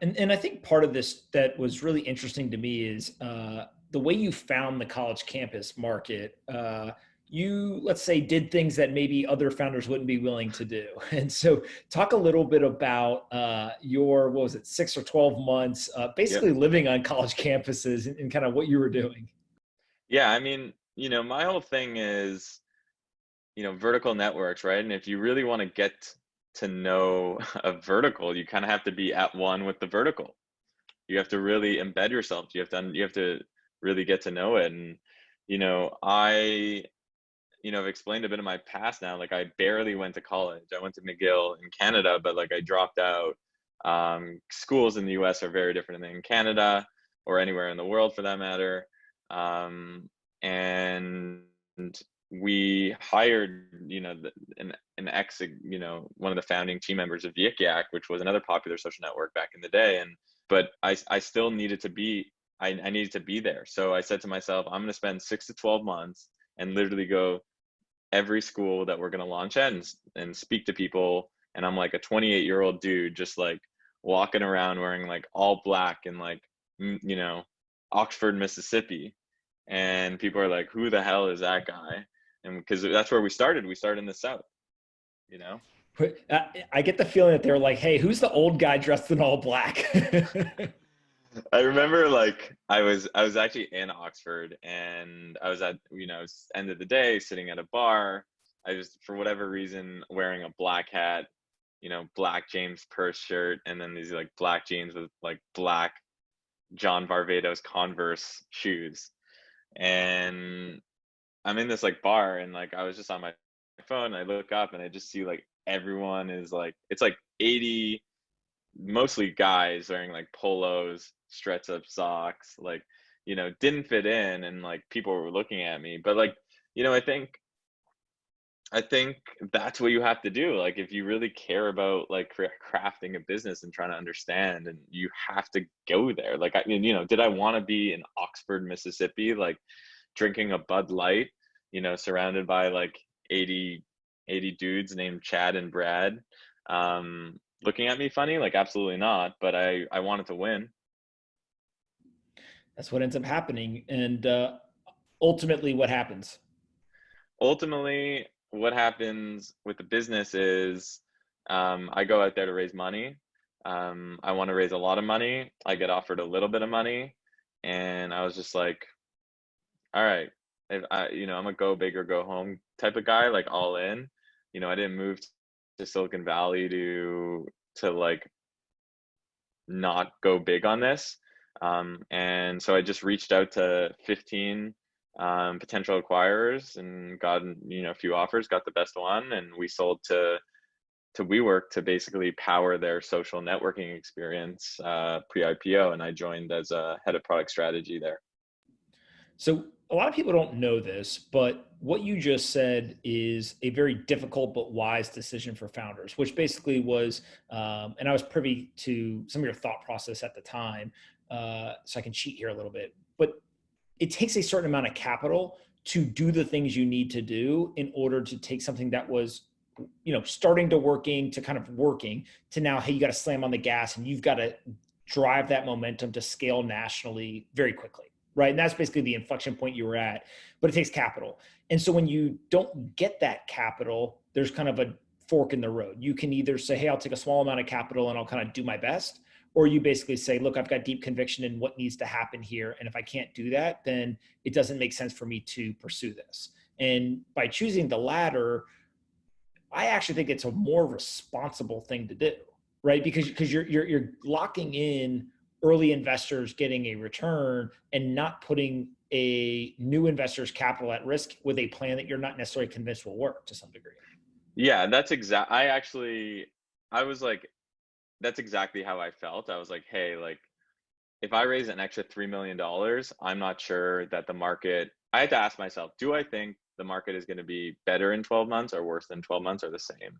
And I think part of this that was really interesting to me is the way you found the college campus market. You, let's say, did things that maybe other founders wouldn't be willing to do. And so, talk a little bit about your, what was it, 6 or 12 months, Yep. basically living on college campuses and kind of what you were doing. Yeah, I mean, my whole thing is, vertical networks, right? And if you really want to get to know a vertical, you kind of have to be at one with the vertical. You have to really embed yourself. You have to really get to know it. And, I, have explained a bit of my past now. Like I barely went to college. I went to McGill in Canada, but like I dropped out. Schools in the US are very different than in Canada or anywhere in the world for that matter. Um, and we hired, an ex, one of the founding team members of Yik Yak, which was another popular social network back in the day. But I still needed to be, I needed to be there. So I said to myself, I'm going to spend 6 to 12 months and literally go every school that we're going to launch at and speak to people. And I'm like a 28-year-old dude, just like walking around wearing like all black in like, Oxford, Mississippi. And people are like, who the hell is that guy? And because that's where we started in the South, you know? I get the feeling that they're like, "Hey, who's the old guy dressed in all black?" I remember like I was actually in Oxford and I was at, end of the day sitting at a bar. I was for whatever reason wearing a black hat, black James Purse shirt, and then these like black jeans with like black John Varvatos Converse shoes. And I'm in this like bar and like I was just on my phone and I look up and I just see like everyone is like it's like 80 mostly guys wearing like polos, stretch up socks, like, didn't fit in and like people were looking at me. But like, I think that's what you have to do. Like if you really care about like crafting a business and trying to understand, and you have to go there. Like I mean, did I want to be in Oxford, Mississippi, like drinking a Bud Light, surrounded by like 80 80 dudes named Chad and Brad, looking at me funny? Like absolutely not, but I wanted to win. That's what ends up happening, and ultimately, what happens? Ultimately, what happens with the business is I go out there to raise money. I want to raise a lot of money. I get offered a little bit of money, and I was just like, all right, if I'm a go big or go home type of guy, like all in. I didn't move to Silicon Valley to like not go big on this. And so I just reached out to 15 potential acquirers and got a few offers, got the best one, and we sold to WeWork to basically power their social networking experience pre-IPO, and I joined as a head of product strategy there. So a lot of people don't know this, but what you just said is a very difficult but wise decision for founders, which basically was, and I was privy to some of your thought process at the time, so I can cheat here a little bit. But it takes a certain amount of capital to do the things you need to do in order to take something that was, starting to working to kind of working to now, hey, you got to slam on the gas and you've got to drive that momentum to scale nationally very quickly, right? And that's basically the inflection point you were at, but it takes capital. And so when you don't get that capital, there's kind of a fork in the road. You can either say, hey, I'll take a small amount of capital and I'll kind of do my best, or you basically say, look, I've got deep conviction in what needs to happen here, and if I can't do that, then it doesn't make sense for me to pursue this. And by choosing the latter, I actually think it's a more responsible thing to do, right? Because you're locking in early investors getting a return and not putting a new investor's capital at risk with a plan that you're not necessarily convinced will work to some degree. Yeah, I was like, that's exactly how I felt. I was like, hey, like if I raise an extra $3 million, I'm not sure that the market, I had to ask myself, do I think the market is going to be better in 12 months or worse than 12 months or the same?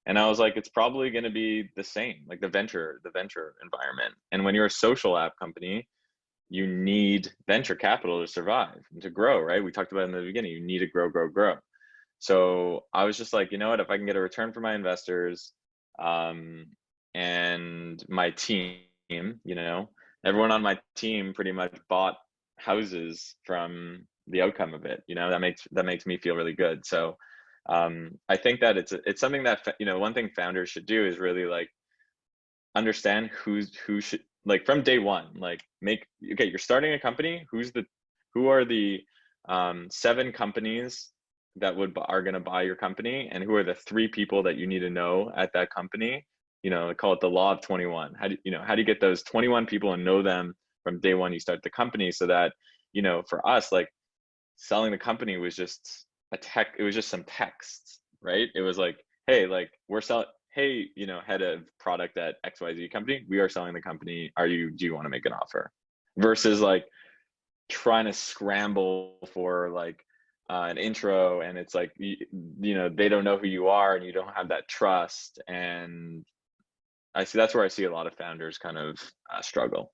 And I was like, it's probably going to be the same, like the venture environment. And when you're a social app company, you need venture capital to survive and to grow, right? We talked about it in the beginning, you need to grow, grow, grow. So I was just like, you know what, if I can get a return for my investors, um, and my team, you know, everyone on my team pretty much bought houses from the outcome of it. You know, that makes me feel really good. So I think that it's something that you know, one thing founders should do is really like understand who should, like, from day one, like, make, okay, you're starting a company, who are the 7 companies that are going to buy your company, and who are the 3 people that you need to know at that company. You know, call it the law of 21. How do you get those 21 people and know them from day one you start the company, so that, you know, for us, like, selling the company was just it was just some text, right? It was like, hey, like, we're selling, hey, you know, head of product at XYZ company, we are selling the company. Do you want to make an offer? Versus like trying to scramble for like an intro, and it's like, you know, they don't know who you are and you don't have that trust. And I see that's where I see a lot of founders kind of struggle.